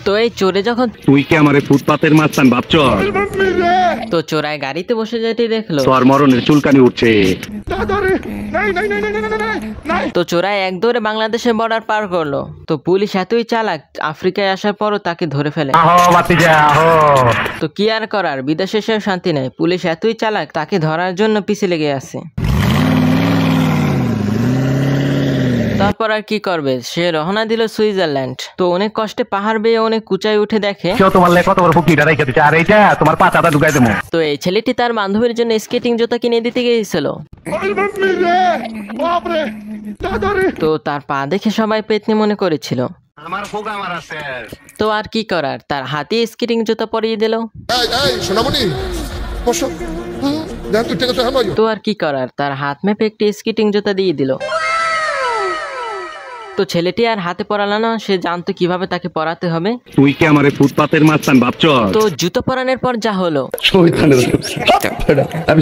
তো এই চোরে যখন তুই কি আমারে ফুটপাতের মাস্তান ভাবছ? তো চোরায় গাড়িতে বসে যেতে দেখলো তোর মরণের চুলকানি উঠছে। তো চোরাই এক দৌড়ে বাংলাদেশের বর্ডার পার করলো। তো পুলিশ এতই চালাক, আফ্রিকায় আসার পরও তাকে ধরে ফেলে। তো কি আর করার, বিদেশে এসেও শান্তি নেই। পুলিশ এতই চালাক, তাকে ধরার জন্য পিছে লেগে আছে। তারপর আর কি করবে, সে রওনা দিল সুইজারল্যান্ড। তো অনেক কষ্টে পাহাড় বেয়ে অনেক উঁচায় উঠে দেখে তো এই ছেলেটি তার বান্ধবীর জন্য স্কেটিং জুতা কিনে দিতে গিয়েছিল। তো তার পা দেখে সবাই পেতনি মনে করেছিল। তো আর কি করার, তার হাতে স্কেটিং জুতা পরিয়ে দিল। তো আর কি করার, তার হাত মেপে একটি স্কেটিং জুতা দিয়ে দিল। তো ছেলেটি আর হাতে পরালো না, সে জানতো কিভাবে তাকে পরাতে হবে। তুই কি আমারে ফুটপাতের মাস্তান ভাবছ? তো জুতো পরানোর পর যা হলো। আমি